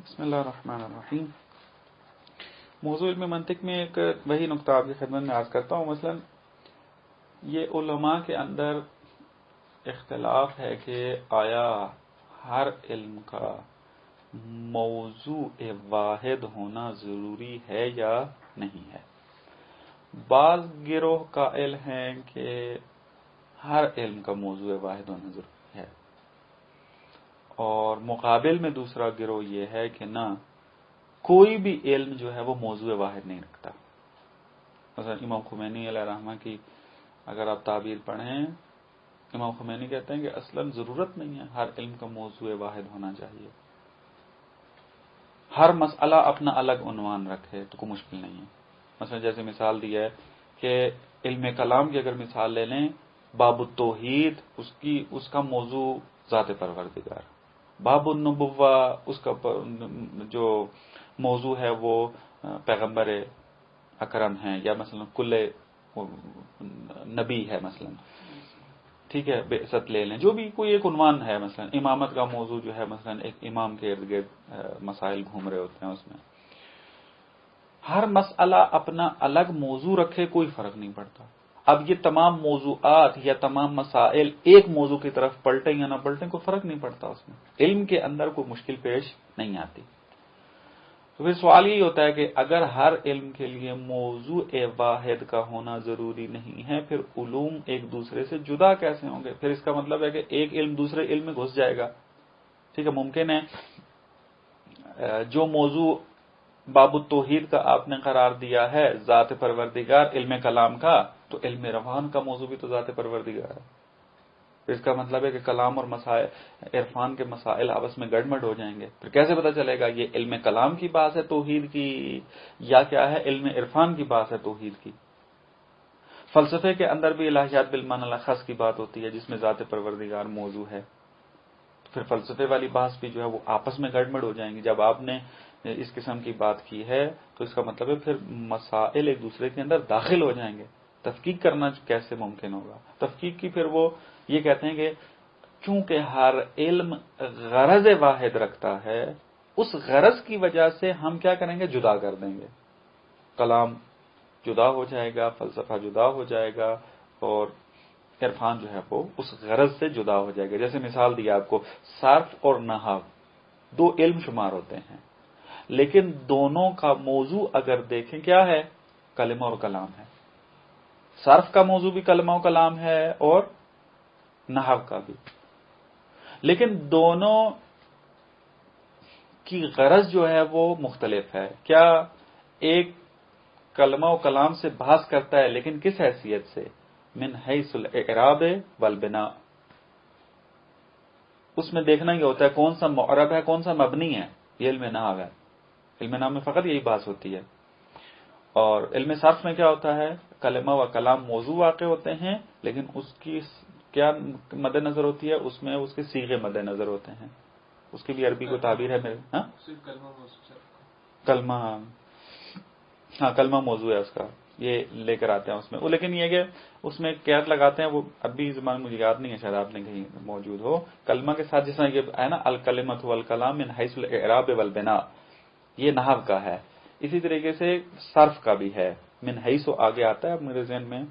بسم اللہ الرحمن الرحیم۔ موضوع علم منطق میں ایک وہی نقطہ آپ کی خدمت میں عرض کرتا ہوں۔ مثلا یہ علماء کے اندر اختلاف ہے کہ آیا ہر علم کا موضوع واحد ہونا ضروری ہے یا نہیں ہے۔ بعض گروہ قائل ہیں کہ ہر علم کا موضوع واحد ہونا ضروری ہے، اور مقابل میں دوسرا گروہ یہ ہے کہ نہ، کوئی بھی علم جو ہے وہ موضوع واحد نہیں رکھتا۔ مثلا امام خمینی علیہ الرحمہ کی اگر آپ تعبیر پڑھیں، امام خمینی کہتے ہیں کہ اصلاً ضرورت نہیں ہے ہر علم کا موضوع واحد ہونا چاہیے، ہر مسئلہ اپنا الگ عنوان رکھے تو کوئی مشکل نہیں ہے۔ مثلا جیسے مثال دی ہے کہ علم کلام کی اگر مثال لے لیں، باب التوحید اس کا موضوع ذات پروردگار، باب النبوہ اس کا جو موضوع ہے وہ پیغمبر اکرم ہیں، یا مثلا کل نبی ہے مثلا، ٹھیک ہے، بعثت لے لیں، جو بھی کوئی ایک عنوان ہے۔ مثلا امامت کا موضوع جو ہے، مثلا ایک امام کے ارد گرد مسائل گھوم رہے ہوتے ہیں، اس میں ہر مسئلہ اپنا الگ موضوع رکھے کوئی فرق نہیں پڑتا۔ اب یہ تمام موضوعات یا تمام مسائل ایک موضوع کی طرف پلٹیں یا نہ پلٹیں کوئی فرق نہیں پڑتا، اس میں علم کے اندر کوئی مشکل پیش نہیں آتی۔ تو پھر سوال یہی ہوتا ہے کہ اگر ہر علم کے لیے موضوع واحد کا ہونا ضروری نہیں ہے، پھر علوم ایک دوسرے سے جدا کیسے ہوں گے؟ پھر اس کا مطلب ہے کہ ایک علم دوسرے علم میں گھس جائے گا۔ ٹھیک ہے، ممکن ہے جو موضوع باب التوحید کا آپ نے قرار دیا ہے ذات پروردگار علم کلام کا، تو علم عرفان کا موضوع بھی تو ذات پروردگار ہے۔ اس کا مطلب ہے کہ کلام اور مسائل عرفان کے مسائل آپس میں گڑمڑ ہو جائیں گے۔ پھر کیسے پتہ چلے گا یہ علم کلام کی بات ہے توحید کی، یا کیا ہے علم عرفان کی بات ہے توحید کی؟ فلسفے کے اندر بھی الہیات بالمعنی الاخص کی بات ہوتی ہے، جس میں ذات پروردگار موضوع ہے۔ پھر فلسفے والی بحث بھی جو ہے وہ آپس میں گڑبڑ ہو جائیں گی۔ جب آپ نے اس قسم کی بات کی ہے تو اس کا مطلب ہے پھر مسائل ایک دوسرے کے اندر داخل ہو جائیں گے۔ تفکیک کرنا کیسے ممکن ہوگا؟ تفکیک کی پھر وہ یہ کہتے ہیں کہ چونکہ ہر علم غرض واحد رکھتا ہے، اس غرض کی وجہ سے ہم کیا کریں گے؟ جدا کر دیں گے۔ کلام جدا ہو جائے گا، فلسفہ جدا ہو جائے گا، اور عرفان جو ہے وہ اس غرض سے جدا ہو جائے گا۔ جیسے مثال دی آپ کو، صرف اور نحو دو علم شمار ہوتے ہیں، لیکن دونوں کا موضوع اگر دیکھیں کیا ہے؟ کلمہ اور کلام ہے۔ صرف کا موضوع بھی کلمہ و کلام ہے اور نحو کا بھی، لیکن دونوں کی غرض جو ہے وہ مختلف ہے۔ کیا ایک کلمہ و کلام سے بحث کرتا ہے، لیکن کس حیثیت سے؟ من حیث الاعراب والبناء۔ اس میں دیکھنا یہ ہوتا ہے کون سا معرب ہے، کون سا مبنی ہے۔ یہ علم نحو ہے، علم نحو میں فقط یہی بحث ہوتی ہے۔ اور علم صرف میں کیا ہوتا ہے؟ کلمہ و کلام موضوع واقع ہوتے ہیں، لیکن اس کی کیا مد نظر ہوتی ہے؟ اس میں اس کے صیغے مد نظر ہوتے ہیں۔ اس کی بھی عربی کو تعبیر ہے میرے، ہاں کلمہ، ہاں کلمہ موضوع ہے اس کا، یہ لے کر آتے ہیں اس میں۔ لیکن یہ کہ اس میں قید لگاتے ہیں، وہ عربی زبان مجھے یاد نہیں ہے، شاید آپ نے کہیں موجود ہو۔ کلمہ کے ساتھ جس طرح یہ ہے نا، الکلمۃ والکلام من حیث الاعراب والبناء، یہ نحو کا ہے۔ اسی طریقے سے صرف کا بھی ہے، من حیث آگے آتا ہے، میرے ذہن میں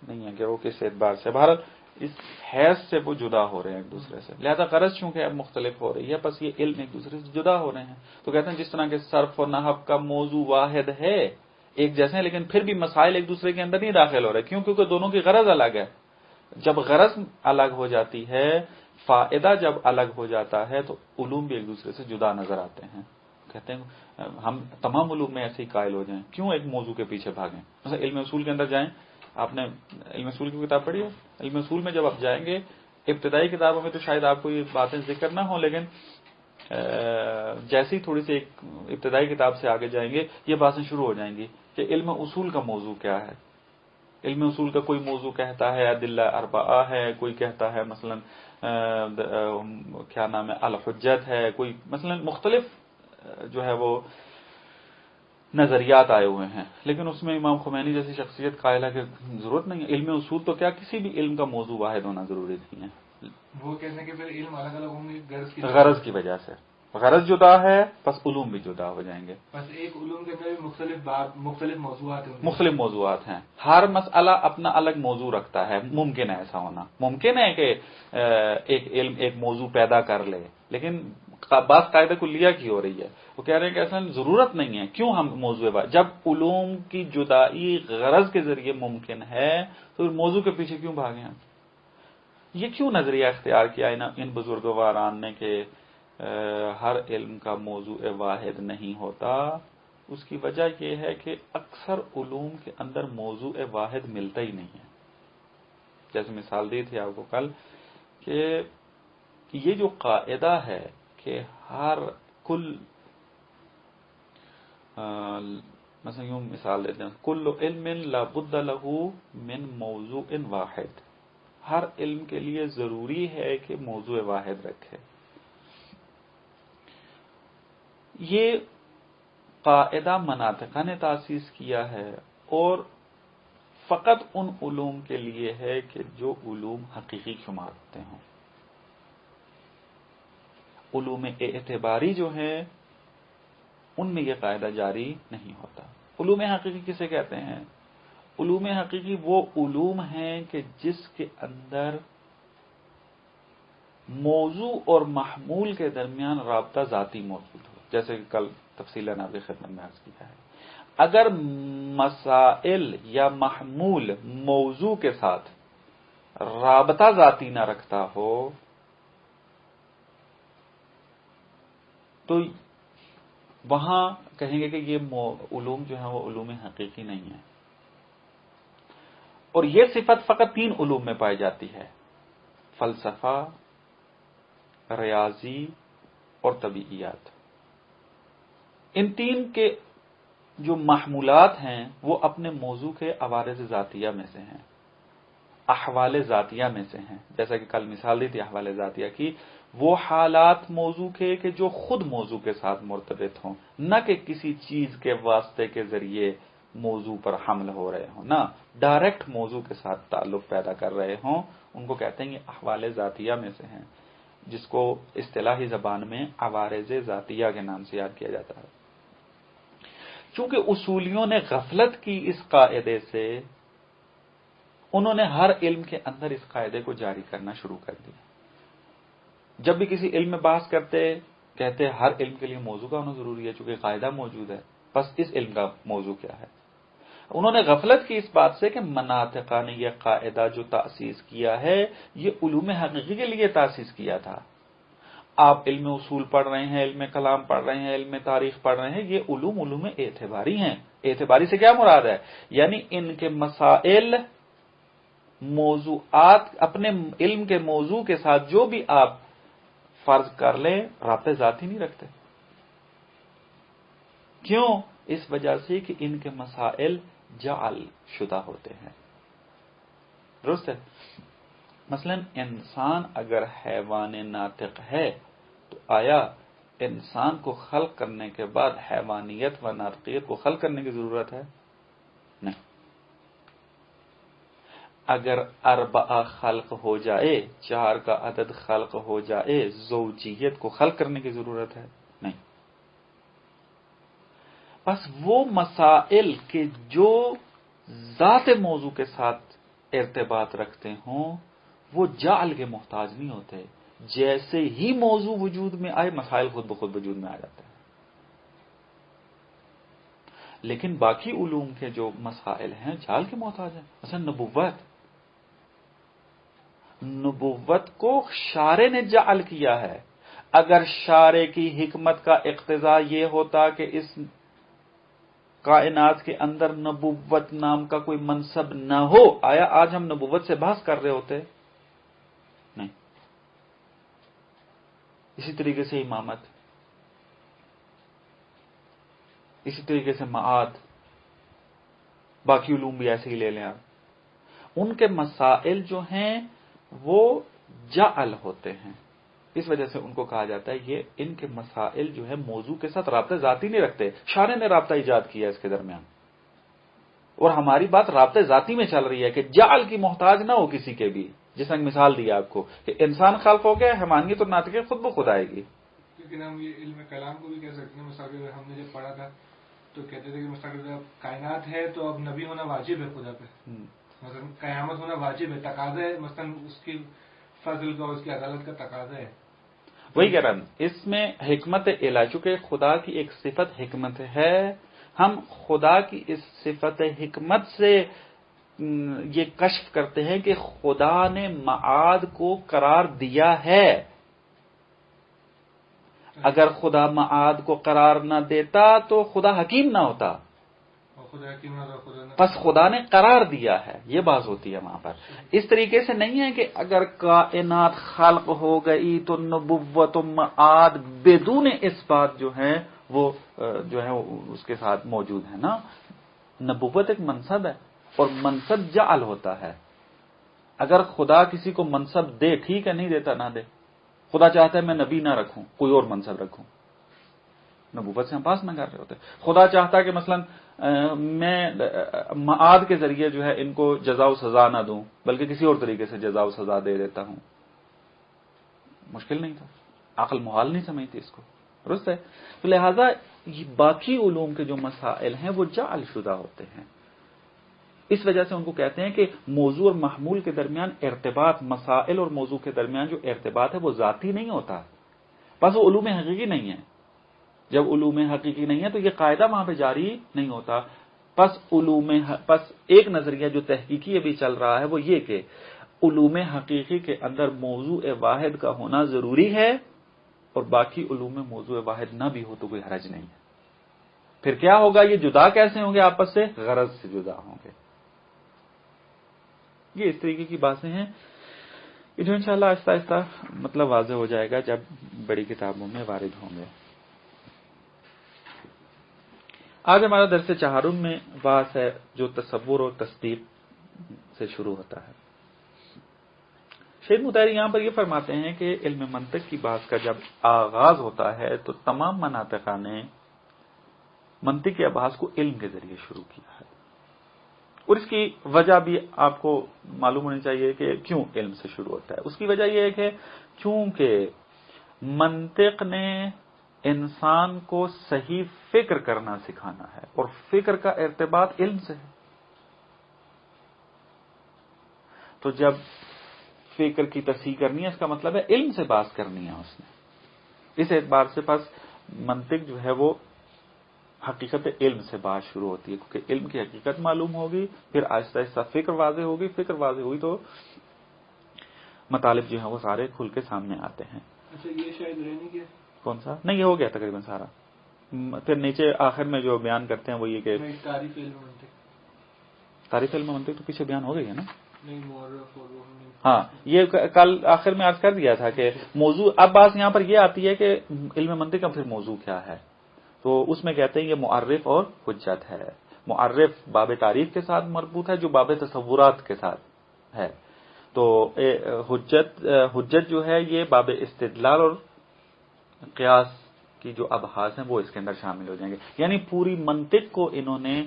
نہیں ہے کہ وہ کس اعتبار سے، بہرحال اس حیث سے وہ جدا ہو رہے ہیں ایک دوسرے سے، لہذا غرض چونکہ اب مختلف ہو رہی ہے، بس یہ علم ایک دوسرے سے جدا ہو رہے ہیں۔ تو کہتے ہیں جس طرح کہ صرف اور نحو کا موضوع واحد ہے، ایک جیسے ہیں، لیکن پھر بھی مسائل ایک دوسرے کے اندر نہیں داخل ہو رہے، کیوں؟ کیونکہ دونوں کی غرض الگ ہے۔ جب غرض الگ ہو جاتی ہے، فائدہ جب الگ ہو جاتا ہے، تو علوم بھی ایک دوسرے سے جدا نظر آتے ہیں۔ کہتے ہیں ہم تمام علوم میں ایسے ہی قائل ہو جائیں، کیوں ایک موضوع کے پیچھے بھاگیں؟ مثلا علم اصول کے اندر جائیں، آپ نے علم اصول کی کتاب پڑھی ہے؟ علم اصول میں جب آپ جائیں گے، ابتدائی کتابوں میں تو شاید آپ کو یہ باتیں ذکر نہ ہوں، لیکن جیسے ہی تھوڑی سی ایک ابتدائی کتاب سے آگے جائیں گے، یہ باتیں شروع ہو جائیں گی کہ علم اصول کا موضوع کیا ہے۔ علم اصول کا کوئی موضوع کہتا ہے ادلہ اربعہ ہے، کوئی کہتا ہے مثلا کیا نام ہے الحجت ہے، کوئی مثلا مختلف جو ہے وہ نظریات آئے ہوئے ہیں، لیکن اس میں امام خمینی جیسی شخصیت قائل ہے کہ ضرورت نہیں ہے، علم اصول تو کیا کسی بھی علم کا موضوع واحد ہونا ضروری نہیں ہے۔ وہ کہتے ہیں کہ پھر علم الگ الگ ہوں گے غرض کی غرض کی وجہ سے، غرض جدا ہے بس علوم بھی جدا ہو جائیں گے. بس ایک علوم کے اندر مختلف موضوعات ہیں. مختلف موضوعات ہیں. ہر مسئلہ اپنا الگ موضوع رکھتا ہے. ممکن ہے ایسا ہونا، ممکن ہے کہ ایک علم ایک موضوع پیدا کر لے، لیکن بات قاعدہ کلیہ کی ہو رہی ہے. وہ کہہ رہے ہیں کہ اصلا ضرورت نہیں ہے. کیوں ہم موضوع جب علوم کی جدائی غرض کے ذریعے ممکن ہے تو موضوع کے پیچھے کیوں بھاگے ہیں؟ یہ کیوں نظریہ اختیار کیا ان بزرگواران نے کہ ہر علم کا موضوع واحد نہیں ہوتا؟ اس کی وجہ یہ ہے کہ اکثر علوم کے اندر موضوع واحد ملتا ہی نہیں ہے. جیسے مثال دی تھی آپ کو کل کہ یہ جو قاعدہ ہے کہ ہر مثلا یوں مثال دیتے ہیں، کل علم لا بد له من موضوع واحد. ہر علم کے لیے ضروری ہے کہ موضوع واحد رکھے. یہ قاعدہ مناطقہ نے تاسیس کیا ہے اور فقط ان علوم کے لیے ہے کہ جو علوم حقیقی شمار ہوتے ہوں. علوم اعتباری جو ہیں ان میں یہ قاعدہ جاری نہیں ہوتا. علوم حقیقی کسے کہتے ہیں؟ علوم حقیقی وہ علوم ہیں کہ جس کے اندر موضوع اور محمول کے درمیان رابطہ ذاتی موجود ہو، جیسے کہ کل تفصیلاً آپ کی خدمت میں عرض کیا ہے. اگر مسائل یا محمول موضوع کے ساتھ رابطہ ذاتی نہ رکھتا ہو تو وہاں کہیں گے کہ یہ علوم جو ہیں وہ علوم حقیقی نہیں ہیں. اور یہ صفت فقط 3 علوم میں پائی جاتی ہے: فلسفہ، ریاضی اور طبیعیات. ان 3 کے جو محمولات ہیں وہ اپنے موضوع کے عوارض ذاتیہ میں سے ہیں، احوال ذاتیہ میں سے ہیں. جیسا کہ کل مثال دی تھی احوال ذاتیہ کی، وہ حالات موضوع کے کہ جو خود موضوع کے ساتھ مرتبط ہوں، نہ کہ کسی چیز کے واسطے کے ذریعے موضوع پر حمل ہو رہے ہوں، نہ ڈائریکٹ موضوع کے ساتھ تعلق پیدا کر رہے ہوں. ان کو کہتے ہیں یہ احوال ذاتیہ میں سے ہیں، جس کو اصطلاحی زبان میں عوارض ذاتیہ کے نام سے یاد کیا جاتا ہے. چونکہ اصولیوں نے غفلت کی اس قاعدے سے، انہوں نے ہر علم کے اندر اس قاعدے کو جاری کرنا شروع کر دیا. جب بھی کسی علم میں بحث کرتے کہتے ہر علم کے لیے موضوع کا ہونا ضروری ہے، چونکہ قاعدہ موجود ہے، بس اس علم کا موضوع کیا ہے. انہوں نے غفلت کی اس بات سے کہ مناطقہ نے یہ قاعدہ جو تاسیس کیا ہے یہ علوم حقیقی کے لیے تاسیس کیا تھا. آپ علم اصول پڑھ رہے ہیں، علم کلام پڑھ رہے ہیں، علم تاریخ پڑھ رہے ہیں، یہ علوم اعتباری ہیں. اعتباری سے کیا مراد ہے؟ یعنی ان کے مسائل، موضوعات اپنے علم کے موضوع کے ساتھ جو بھی آپ فرض کر لیں رابطے ذاتی نہیں رکھتے. کیوں؟ اس وجہ سے کہ ان کے مسائل جعل شدہ ہوتے ہیں. درست ہے؟ مثلا انسان اگر حیوان ناطق ہے تو آیا انسان کو خلق کرنے کے بعد حیوانیت و ناطقیت کو خلق کرنے کی ضرورت ہے؟ نہیں. اگر 4 خلق ہو جائے، 4 کا عدد خلق ہو جائے، زوجیت کو خلق کرنے کی ضرورت ہے؟ نہیں. بس وہ مسائل کہ جو ذات موضوع کے ساتھ ارتباط رکھتے ہوں وہ جعل کے محتاج نہیں ہوتے. جیسے ہی موضوع وجود میں آئے مسائل خود بخود وجود میں آ جاتے ہیں. لیکن باقی علوم کے جو مسائل ہیں جعل کے محتاج ہیں. مثلا نبوت کو شارع نے جعل کیا ہے. اگر شارع کی حکمت کا اقتضا یہ ہوتا کہ اس کائنات کے اندر نبوت نام کا کوئی منصب نہ ہو، آیا آج ہم نبوت سے بحث کر رہے ہوتے؟ نہیں. اسی طریقے سے امامت، اسی طریقے سے معاد، باقی علوم بھی ایسے ہی لے لیں آپ. ان کے مسائل جو ہیں وہ جعل ہوتے ہیں. اس وجہ سے ان کو کہا جاتا ہے یہ ان کے مسائل جو ہے موضوع کے ساتھ رابطہ ذاتی نہیں رکھتے. شارع نے رابطہ ایجاد کیا اس کے درمیان، اور ہماری بات رابطہ ذاتی میں چل رہی ہے کہ جعل کی محتاج نہ ہو کسی کے بھی. جس نے مثال دیا آپ کو کہ انسان خلق ہو گیا، حیوانیت اور ناطقیت خود بخود آئے گی. لیکن ہم یہ علم کلام کو بھی کہہ سکتے ہیں. مثلا ہم نے جب پڑھا تھا تو کہتے تھے کہ مثلا کائنات ہے تو اب نبی ہونا واجب ہے خدا پہ, مثلا قیامت ہونا واجب ہے, تقاضا ہے, مثلا اس کی فضل کا اور اس کی عدالت کا تقاضا ہے. وہی کہہ رہا ہوں, اس میں حکمت الہی, چونکہ خدا کی ایک صفت حکمت ہے, ہم خدا کی اس صفت حکمت سے یہ کشف کرتے ہیں کہ خدا نے معاد کو قرار دیا ہے. اگر خدا معاد کو قرار نہ دیتا تو خدا حکیم نہ ہوتا, بس خدا نے قرار دیا ہے, یہ بات ہوتی ہے وہاں پر. اس طریقے سے نہیں ہے کہ اگر کائنات خلق ہو گئی تو نبوت و معاد بدون اس بات جو ہے وہ اس کے ساتھ موجود ہے نا. نبوت ایک منصب ہے اور منصب جعل ہوتا ہے. اگر خدا کسی کو منصب دے ٹھیک ہے, نہیں دیتا نہ دے. خدا چاہتا ہے میں نبی نہ رکھوں, کوئی اور منصب رکھوں, نبوت سے ہم پاس نہ کر رہے ہوتے. خدا چاہتا ہے کہ مثلا میں معاد کے ذریعے جو ہے ان کو جزا و سزا نہ دوں, بلکہ کسی اور طریقے سے جزا و سزا دے دیتا ہوں. مشکل نہیں تھا, عقل محال نہیں سمجھتی اس کو, درست ہے. تو لہذا باقی علوم کے جو مسائل ہیں وہ جعل شدہ ہوتے ہیں. اس وجہ سے ان کو کہتے ہیں کہ موضوع اور محمول کے درمیان ارتباط, مسائل اور موضوع کے درمیان جو ارتباط ہے وہ ذاتی نہیں ہوتا, بس وہ علوم حقیقی نہیں ہے. جب علوم حقیقی نہیں ہے تو یہ قاعدہ وہاں پہ جاری نہیں ہوتا. پس ایک نظریہ جو تحقیقی ابھی چل رہا ہے وہ یہ کہ علوم حقیقی کے اندر موضوع واحد کا ہونا ضروری ہے, اور باقی علوم میں موضوع واحد نہ بھی ہو تو کوئی حرج نہیں ہے. پھر کیا ہوگا, یہ جدا کیسے ہوں گے آپس سے؟ غرض سے جدا ہوں گے. یہ اس طریقے کی باتیں ہیں جو انشاءاللہ آہستہ آہستہ مطلب واضح ہو جائے گا جب بڑی کتابوں میں وارد ہوں گے. آج ہمارا درس چہارم میں بحث ہے جو تصور اور تصدیق سے شروع ہوتا ہے. شیخ مطہری یہاں پر یہ فرماتے ہیں کہ علم منطق کی بحث کا جب آغاز ہوتا ہے تو تمام مناطقہ نے منطق کے بحث کو علم کے ذریعے شروع کیا ہے, اور اس کی وجہ بھی آپ کو معلوم ہونی چاہیے کہ کیوں علم سے شروع ہوتا ہے. اس کی وجہ یہ ہے کہ چونکہ منطق نے انسان کو صحیح فکر کرنا سکھانا ہے, اور فکر کا ارتباط علم سے ہے. تو جب فکر کی تصحیح کرنی ہے اس کا مطلب ہے علم سے بات کرنی ہے اس نے. اس اعتبار سے پس منطق جو ہے وہ حقیقت علم سے بات شروع ہوتی ہے, کیونکہ علم کی حقیقت معلوم ہوگی, پھر آہستہ آہستہ فکر واضح ہوگی, فکر واضح ہوئی تو مطالب جو ہیں وہ سارے کھل کے سامنے آتے ہیں. اچھا, یہ شاید رہنے کے کون سا نہیں, یہ ہو گیا تقریباً سارا. پھر نیچے آخر میں جو بیان کرتے ہیں وہ یہ کہ تعریف علم منطق تو پیچھے بیان ہو گئی ہے نا. ہاں, یہ کل آخر میں عرض کر دیا تھا کہ موضوع, اب بات یہاں پر یہ آتی ہے کہ علم منطق کا پھر موضوع کیا ہے. تو اس میں کہتے ہیں یہ معرف اور حجت ہے. معرف باب تعریف کے ساتھ مربوط ہے جو باب تصورات کے ساتھ ہے. تو حجت جو ہے یہ باب استدلال اور قیاس کی جو ابحاث ہیں وہ اس کے اندر شامل ہو جائیں گے. یعنی پوری منطق کو انہوں نے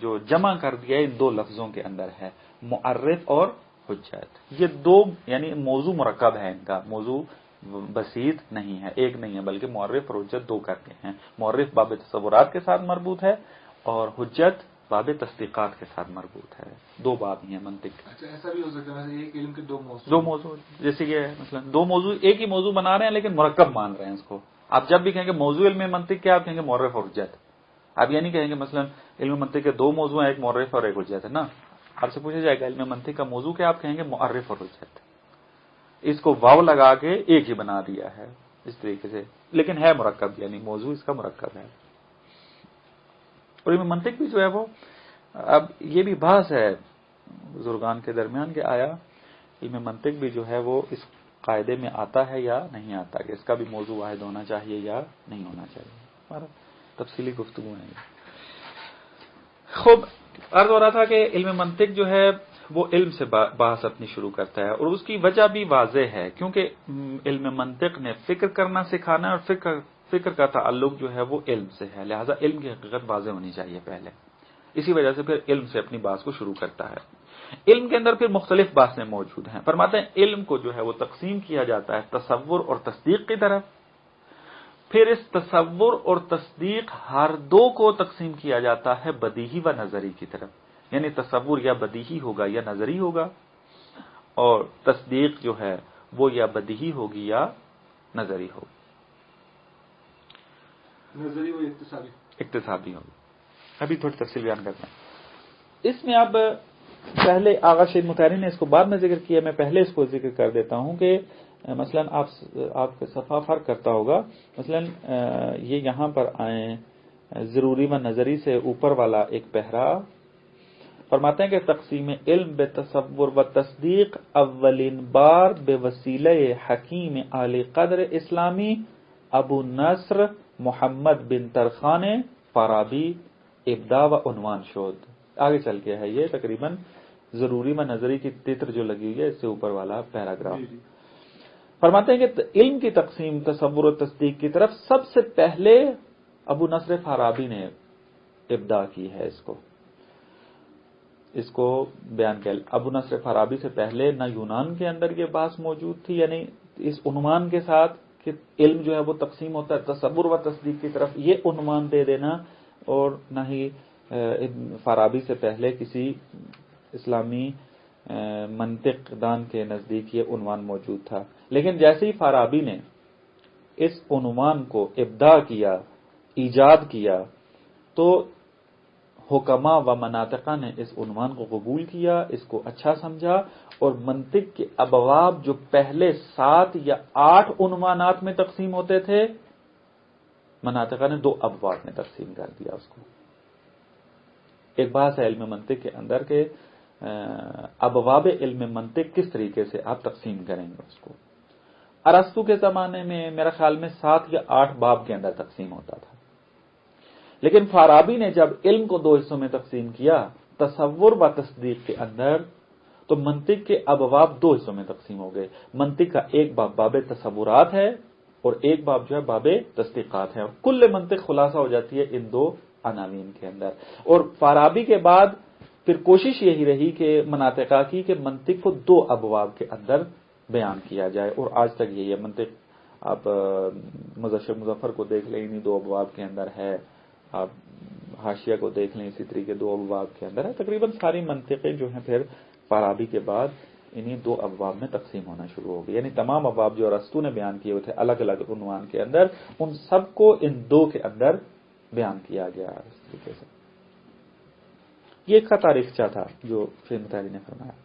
جو جمع کر دیا ان دو لفظوں کے اندر ہے, معرف اور حجت. یہ دو یعنی موضوع مرکب ہے, ان کا موضوع بسیط نہیں ہے, ایک نہیں ہے, بلکہ معرف اور حجت دو کر کے ہیں. معرف باب تصورات کے ساتھ مربوط ہے اور حجت باب تصدیقات کے ساتھ مربوط ہے. دو باب ہی ہیں منطق. اچھا, ایسا بھی ہو سکتا ہے ایک علم کے دو موضوع, جیسے کہ مثلا دو موضوع ایک ہی موضوع بنا رہے ہیں لیکن مرکب مان رہے ہیں اس کو. آپ جب بھی کہیں گے موضوع علم منطق کیا, آپ کہیں گے معرف اور حجت. آپ یہ نہیں کہیں گے مثلا علم منطق کے دو موضوع ہیں, ایک معرف اور ایک حجت ہے نا. آپ سے پوچھا جائے گا علم منطق کا موضوع کیا, آپ کہیں گے معرف اور حجت. اس کو واو لگا کے ایک ہی بنا دیا ہے اس طریقے سے, لیکن ہے مرکب, یعنی موضوع اس کا مرکب ہے. اور علم منطق بھی جو ہے وہ, اب یہ بھی بحث ہے بزرگان کے درمیان کہ آیا علم منطق بھی جو ہے وہ اس قاعدے میں آتا ہے یا نہیں آتا, کہ اس کا بھی موضوع واحد ہونا چاہیے یا نہیں ہونا چاہیے. ہمارا تفصیلی گفتگو ہے. خوب عرض ہو رہا تھا کہ علم منطق جو ہے وہ علم سے بحث اپنی شروع کرتا ہے, اور اس کی وجہ بھی واضح ہے کیونکہ علم منطق نے فکر کرنا سکھانا ہے, اور فکر کا تعلق جو ہے وہ علم سے ہے. لہذا علم کی حقیقت واضح ہونی چاہیے پہلے. اسی وجہ سے پھر علم سے اپنی بات کو شروع کرتا ہے. علم کے اندر پھر مختلف باتیں موجود ہیں. فرماتے ہیں علم کو جو ہے وہ تقسیم کیا جاتا ہے تصور اور تصدیق کی طرف, پھر اس تصور اور تصدیق ہر دو کو تقسیم کیا جاتا ہے بدیہی و نظری کی طرف، یعنی تصور یا بدیہی ہوگا یا نظری ہوگا، اور تصدیق جو ہے وہ یا بدیہی ہوگی یا نظری ہوگی، نظری و اکتسابی ہوگی۔ ابھی تھوڑی تفصیل بیان کرتے ہیں اس میں۔ اب پہلے آغا شہید مطہری نے اس کو بعد میں ذکر کیا، میں پہلے اس کو ذکر کر دیتا ہوں کہ مثلا آپ کا صفحہ فرق کرتا ہوگا، مثلا یہ یہاں پر آئیں ضروری و نظری سے اوپر والا ایک پہرا، فرماتے ہیں کہ تقسیم علم بے تصور و تصدیق اولین بار بے وسیلہ حکیم اعلی قدر اسلامی ابو نصر محمد بن ترخان فارابی ابدا و عنوان شد۔ آگے چل کے ہے یہ تقریباً ضروری و نظری کی تتر جو لگی ہوئی ہے، اس سے اوپر والا پیراگراف۔ فرماتے ہیں کہ علم کی تقسیم تصور و تصدیق کی طرف سب سے پہلے ابو نصر فارابی نے ابدا کی ہے۔ اس کو بیان کیا ابو نصر فارابی سے پہلے نہ یونان کے اندر یہ بات موجود تھی، یعنی اس عنوان کے ساتھ کہ علم جو ہے وہ تقسیم ہوتا ہے تصور و تصدیق کی طرف، یہ عنوان دے دینا، اور نہ ہی فارابی سے پہلے کسی اسلامی منطق دان کے نزدیک یہ عنوان موجود تھا۔ لیکن جیسے ہی فارابی نے اس عنوان کو ابداع کیا، ایجاد کیا، تو حکما و مناطقہ نے اس عنوان کو قبول کیا، اس کو اچھا سمجھا، اور منطق کے ابواب جو پہلے 7 یا 8 عنوانات میں تقسیم ہوتے تھے، مناطقہ نے 2 ابواب میں تقسیم کر دیا اس کو۔ ایک بات ہے علم منطق کے اندر کہ ابواب علم منطق کس طریقے سے آپ تقسیم کریں گے اس کو۔ ارسطو کے زمانے میں میرا خیال میں 7 یا 8 باب کے اندر تقسیم ہوتا تھا، لیکن فارابی نے جب علم کو 2 حصوں میں تقسیم کیا، تصور و تصدیق کے اندر، تو منطق کے ابواب 2 حصوں میں تقسیم ہو گئے۔ منطق کا ایک باب باب تصورات ہے، اور ایک باب جو ہے باب تصدیقات ہے، اور کل منطق خلاصہ ہو جاتی ہے ان 2 عناوین کے اندر۔ اور فارابی کے بعد پھر کوشش یہی رہی کہ مناطقہ کی کہ منطق کو 2 ابواب کے اندر بیان کیا جائے، اور آج تک یہی ہے منطق۔ آپ مظفر کو دیکھ لیں، انہی 2 ابواب کے اندر ہے، آپ حاشیہ کو دیکھ لیں، اسی طریقے 2 ابواب کے اندر ہے۔ تقریباً ساری منطقیں جو ہیں پھر فارابی کے بعد انہی 2 ابواب میں تقسیم ہونا شروع ہو گئی، یعنی تمام ابواب جو ارسطو نے بیان کیے ہوئے تھے الگ الگ عنوان کے اندر، ان سب کو ان 2 کے اندر بیان کیا گیا اس طریقے سے۔ یہ ایک تاریخچہ تھا جو شہید مطہری نے فرمایا۔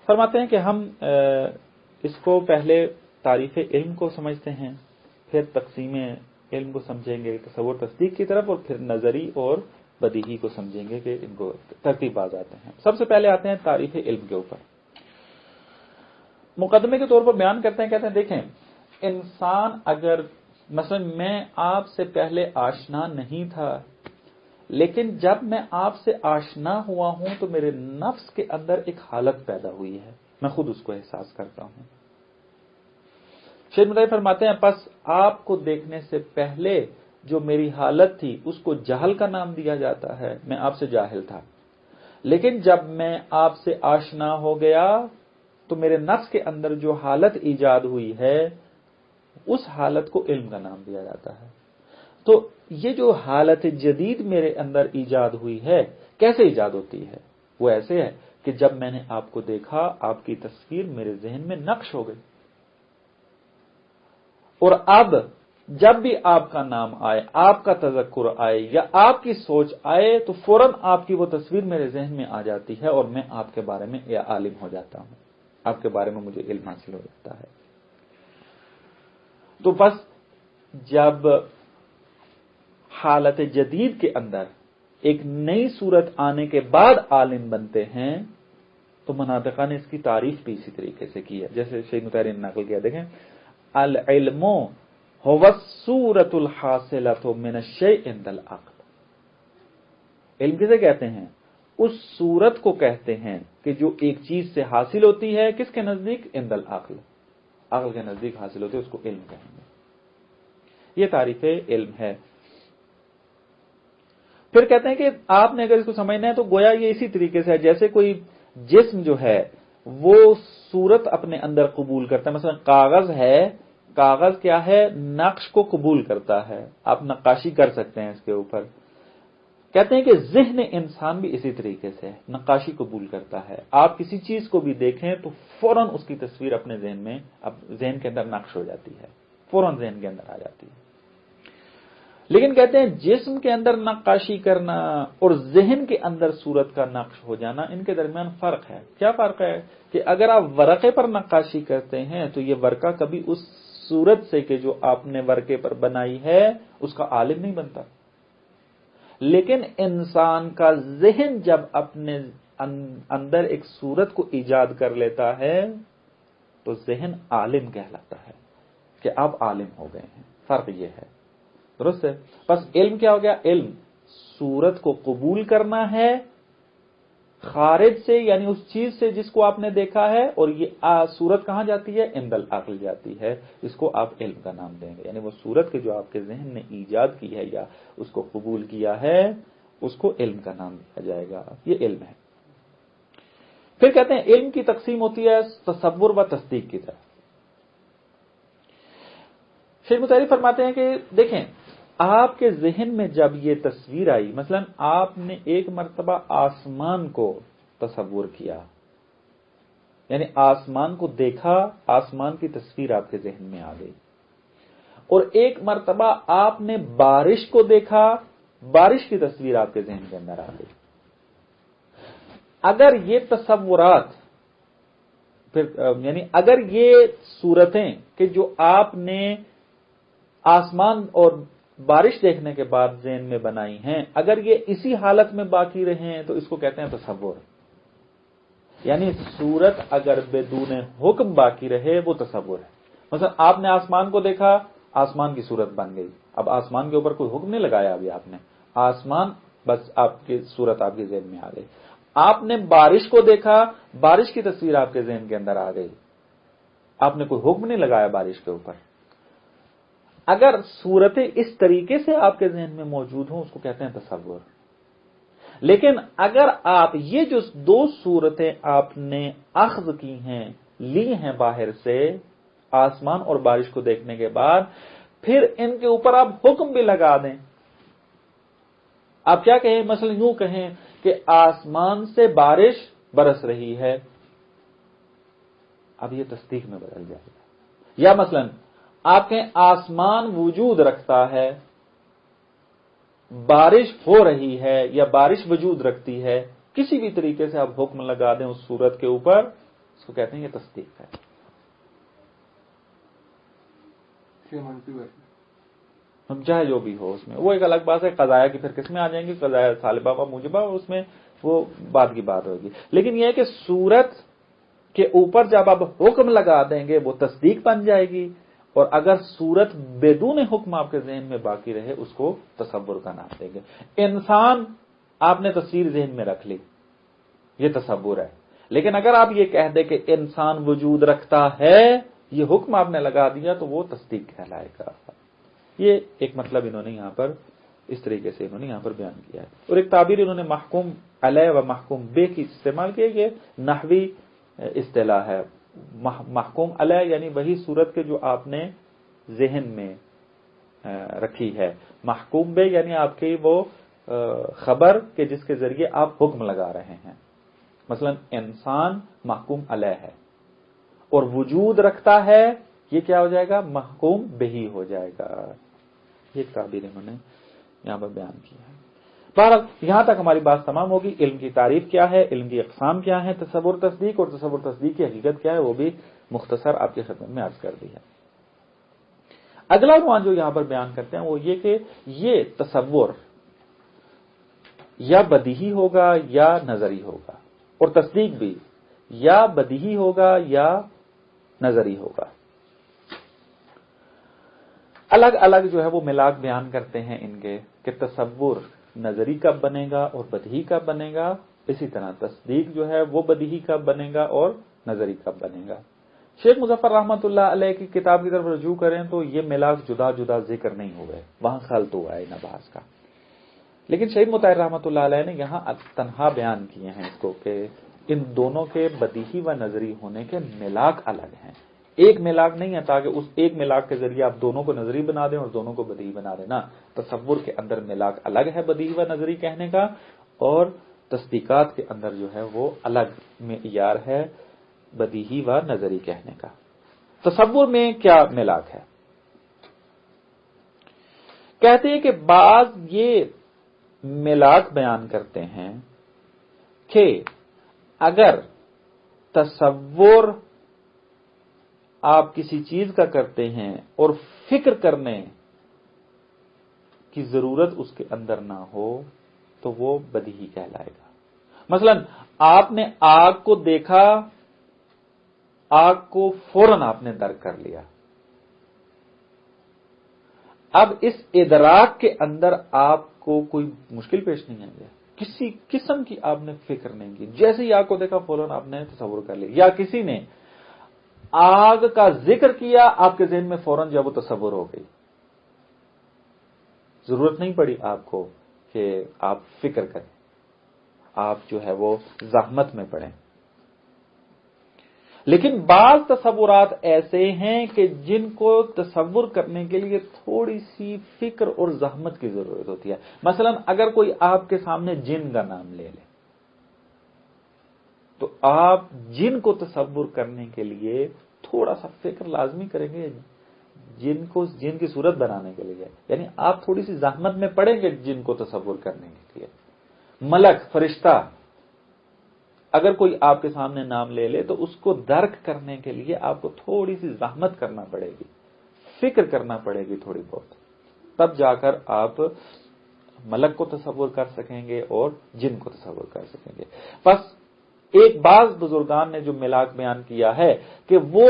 فرماتے ہیں کہ ہم اس کو پہلے تعریف علم کو سمجھتے ہیں، پھر تقسیم علم کو سمجھیں گے تصور تصدیق کی طرف، اور پھر نظری اور بدیہی کو سمجھیں گے کہ ان کو ترتیب باز آتے ہیں۔ سب سے پہلے آتے ہیں تعریف علم کے اوپر۔ مقدمے کے طور پر بیان کرتے ہیں، کہتے ہیں دیکھیں انسان اگر مثلا میں آپ سے پہلے آشنا نہیں تھا، لیکن جب میں آپ سے آشنا ہوا ہوں تو میرے نفس کے اندر ایک حالت پیدا ہوئی ہے، میں خود اس کو احساس کرتا ہوں۔ شیخ مطہری فرماتے ہیں پس آپ کو دیکھنے سے پہلے جو میری حالت تھی اس کو جہل کا نام دیا جاتا ہے، میں آپ سے جاہل تھا، لیکن جب میں آپ سے آشنا ہو گیا تو میرے نفس کے اندر جو حالت ایجاد ہوئی ہے اس حالت کو علم کا نام دیا جاتا ہے۔ تو یہ جو حالت جدید میرے اندر ایجاد ہوئی ہے کیسے ایجاد ہوتی ہے؟ وہ ایسے ہے کہ جب میں نے آپ کو دیکھا آپ کی تصویر میرے ذہن میں نقش ہو گئی، اور اب جب بھی آپ کا نام آئے، آپ کا تذکر آئے یا آپ کی سوچ آئے تو فوراً آپ کی وہ تصویر میرے ذہن میں آ جاتی ہے، اور میں آپ کے بارے میں عالم ہو جاتا ہوں، آپ کے بارے میں مجھے علم حاصل ہو جاتا ہے۔ تو بس جب حالت جدید کے اندر ایک نئی صورت آنے کے بعد عالم بنتے ہیں تو مناطقہ نے اس کی تعریف بھی اسی طریقے سے کی ہے، جیسے شیخ مطہری نے نقل کیا، دیکھیں العلم هو الصورۃ الحاصلۃ من الشیء عند العقل۔ علم کسے کہتے ہیں؟ اس صورت کو کہتے ہیں کہ جو ایک چیز سے حاصل ہوتی ہے، کس کے نزدیک؟ عند العقل، عقل کے نزدیک حاصل ہوتی ہے، اس کو علم کہیں گے۔ یہ تعریف علم ہے۔ پھر کہتے ہیں کہ آپ نے اگر اس کو سمجھنا ہے تو گویا یہ اسی طریقے سے ہے جیسے کوئی جسم جو ہے وہ صورت اپنے اندر قبول کرتا ہے، مثلا کاغذ ہے کاغذ کیا ہے؟ نقش کو قبول کرتا ہے، آپ نقاشی کر سکتے ہیں اس کے اوپر. کہتے ہیں کہ ذہن انسان بھی اسی طریقے سے نقاشی قبول کرتا ہے. آپ کسی چیز کو بھی دیکھیں تو فوراً اس کی تصویر اپنے ذہن میں، ذہن کے اندر نقش ہو جاتی ہے، فوراً ذہن کے اندر آ جاتی ہے. لیکن کہتے ہیں جسم کے اندر نقاشی کرنا اور ذہن کے اندر صورت کا نقش ہو جانا، ان کے درمیان فرق ہے. کیا فرق ہے؟ کہ اگر آپ ورقے پر نقاشی کرتے ہیں تو یہ ورقہ کبھی اس صورت سے کہ جو آپ نے ورقے پر بنائی ہے اس کا عالم نہیں بنتا. لیکن انسان کا ذہن جب اپنے اندر ایک صورت کو ایجاد کر لیتا ہے تو ذہن عالم کہلاتا ہے کہ آپ عالم ہو گئے ہیں. فرق یہ ہے. درست ہے؟ بس علم کیا ہو گیا؟ علم صورت کو قبول کرنا ہے خارج سے، یعنی اس چیز سے جس کو آپ نے دیکھا ہے، اور یہ صورت کہاں جاتی ہے؟ عند العقل جاتی ہے. اس کو آپ علم کا نام دیں گے. یعنی وہ صورت کے جو آپ کے ذہن نے ایجاد کی ہے یا اس کو قبول کیا ہے اس کو علم کا نام دیا جائے گا. یہ علم ہے. پھر کہتے ہیں علم کی تقسیم ہوتی ہے تصور و تصدیق کی طرف. شیخ مطہری فرماتے ہیں کہ دیکھیں، آپ کے ذہن میں جب یہ تصویر آئی، مثلا آپ نے ایک مرتبہ آسمان کو تصور کیا، یعنی آسمان کو دیکھا، آسمان کی تصویر آپ کے ذہن میں آ گئی، اور ایک مرتبہ آپ نے بارش کو دیکھا، بارش کی تصویر آپ کے ذہن کے اندر آ گئی. اگر یہ تصورات یعنی اگر یہ صورتیں کہ جو آپ نے آسمان اور بارش دیکھنے کے بعد ذہن میں بنائی ہیں، اگر یہ اسی حالت میں باقی رہیں تو اس کو کہتے ہیں تصور. یعنی صورت اگر بدون حکم باقی رہے وہ تصور ہے. مثلا آپ نے آسمان کو دیکھا، آسمان کی صورت بن گئی. اب آسمان کے اوپر کوئی حکم نہیں لگایا ابھی آپ نے، آسمان بس آپ کی صورت آپ کے ذہن میں آ گئی. آپ نے بارش کو دیکھا، بارش کی تصویر آپ کے ذہن کے اندر آ گئی. آپ نے کوئی حکم نہیں لگایا بارش کے اوپر. اگر صورتیں اس طریقے سے آپ کے ذہن میں موجود ہوں اس کو کہتے ہیں تصور. لیکن اگر آپ یہ جو دو صورتیں آپ نے اخذ کی ہیں، لی ہیں باہر سے آسمان اور بارش کو دیکھنے کے بعد، پھر ان کے اوپر آپ حکم بھی لگا دیں. آپ کیا کہیں؟ مثلا یوں کہیں کہ آسمان سے بارش برس رہی ہے، اب یہ تصدیق میں بدل جائے گا. یا مثلا آپ کہیں آسمان وجود رکھتا ہے، بارش ہو رہی ہے یا بارش وجود رکھتی ہے، کسی بھی طریقے سے آپ حکم لگا دیں اس صورت کے اوپر، اس کو کہتے ہیں یہ تصدیق ہے. ہم چاہے جو بھی ہو اس میں، وہ ایک الگ بات ہے. قضایا کی پھر کس میں آ جائیں گے؟ قضایا سالبہ و موجبہ، اس میں وہ بعد کی بات ہوگی. لیکن یہ ہے کہ صورت کے اوپر جب آپ حکم لگا دیں گے وہ تصدیق بن جائے گی، اور اگر صورت بدون حکم آپ کے ذہن میں باقی رہے اس کو تصور کا نام دیں گے. انسان آپ نے تصویر ذہن میں رکھ لی، یہ تصور ہے. لیکن اگر آپ یہ کہہ دیں کہ انسان وجود رکھتا ہے، یہ حکم آپ نے لگا دیا تو وہ تصدیق کہلائے گا. یہ ایک مطلب انہوں نے یہاں پر اس طریقے سے انہوں نے یہاں پر بیان کیا ہے. اور ایک تعبیر انہوں نے محکوم علیہ و محکوم بے کی استعمال کی، یہ نحوی اصطلاح ہے. محکوم علیہ یعنی وہی صورت کے جو آپ نے ذہن میں رکھی ہے، محکوم بے یعنی آپ کی وہ خبر کہ جس کے ذریعے آپ حکم لگا رہے ہیں. مثلا انسان محکوم علیہ ہے اور وجود رکھتا ہے، یہ کیا ہو جائے گا؟ محکوم بہی ہو جائے گا. یہ تعبیر انہوں نے یہاں پر بیان کی ہے. بہرحال یہاں تک ہماری بات تمام ہوگی. علم کی تعریف کیا ہے، علم کی اقسام کیا ہے، تصور تصدیق، اور تصور تصدیق کی حقیقت کیا ہے، وہ بھی مختصر آپ کی خدمت میں عرض کر دی ہے. اگلا عنوان جو یہاں پر بیان کرتے ہیں وہ یہ کہ یہ تصور یا بدیہی ہوگا یا نظری ہوگا، اور تصدیق بھی یا بدیہی ہوگا یا نظری ہوگا. الگ الگ جو ہے وہ ملاک بیان کرتے ہیں ان کے کہ تصور نظری کب بنے گا اور بدیہی کب بنے گا، اسی طرح تصدیق جو ہے وہ بدیہی کب بنے گا اور نظری کب بنے گا. شیخ مظفر رحمۃ اللہ علیہ کی کتاب کی طرف رجوع کریں تو یہ ملاک جدا جدا ذکر نہیں ہوئے، وہاں خلط ہوا ہے نباس کا. لیکن شیخ مطہر رحمۃ اللہ علیہ نے یہاں تنہا بیان کیے ہیں اس کو کہ ان دونوں کے بدیہی و نظری ہونے کے ملاک الگ ہیں. ایک ملاک نہیں ہے تاکہ اس ایک ملاک کے ذریعے آپ دونوں کو نظری بنا دیں اور دونوں کو بدیہی بنا دیں نا. تصور کے اندر ملاک الگ ہے بدیہی و نظری کہنے کا، اور تصدیقات کے اندر جو ہے وہ الگ معیار ہے بدیہی و نظری کہنے کا. تصور میں کیا ملاک ہے؟ کہتے ہیں کہ بعض یہ ملاک بیان کرتے ہیں کہ اگر تصور آپ کسی چیز کا کرتے ہیں اور فکر کرنے کی ضرورت اس کے اندر نہ ہو تو وہ بدیہی کہلائے گا. مثلا آپ نے آگ کو دیکھا، آگ کو فوراً آپ نے درک کر لیا. اب اس ادراک کے اندر آپ کو کوئی مشکل پیش نہیں آئی ہے، کسی قسم کی آپ نے فکر نہیں کی، جیسے ہی آگ کو دیکھا فوراً آپ نے تصور کر لیا. یا کسی نے آگ کا ذکر کیا، آپ کے ذہن میں فوراً جب وہ تصور ہو گئی، ضرورت نہیں پڑی آپ کو کہ آپ فکر کریں، آپ جو ہے وہ زحمت میں پڑیں. لیکن بعض تصورات ایسے ہیں کہ جن کو تصور کرنے کے لیے تھوڑی سی فکر اور زحمت کی ضرورت ہوتی ہے. مثلا اگر کوئی آپ کے سامنے جن کا نام لے لے تو آپ جن کو تصور کرنے کے لیے تھوڑا سا فکر لازمی کریں گے، جن کی صورت بنانے کے لیے، یعنی آپ تھوڑی سی زحمت میں پڑیں گے جن کو تصور کرنے کے لیے. ملک، فرشتہ، اگر کوئی آپ کے سامنے نام لے لے تو اس کو درک کرنے کے لیے آپ کو تھوڑی سی زحمت کرنا پڑے گی، فکر کرنا پڑے گی تھوڑی بہت، تب جا کر آپ ملک کو تصور کر سکیں گے اور جن کو تصور کر سکیں گے. بس ایک بعض بزرگان نے جو ملاک بیان کیا ہے کہ وہ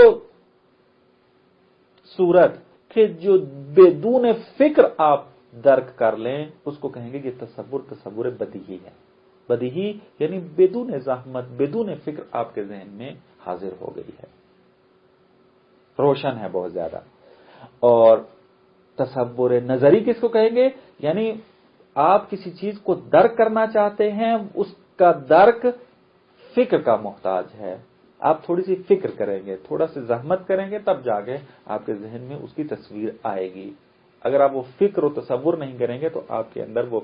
صورت کہ جو بدون فکر آپ درک کر لیں اس کو کہیں گے کہ تصور بدیہی ہے. بدیہی یعنی بدون زحمت، بدون فکر آپ کے ذہن میں حاضر ہو گئی ہے، روشن ہے بہت زیادہ. اور تصور نظری کس کو کہیں گے؟ یعنی آپ کسی چیز کو درک کرنا چاہتے ہیں، اس کا درک فکر کا محتاج ہے. آپ تھوڑی سی فکر کریں گے، تھوڑا سی زحمت کریں گے، تب جا کے آپ کے ذہن میں اس کی تصویر آئے گی. اگر آپ وہ فکر و تصور نہیں کریں گے تو آپ کے اندر وہ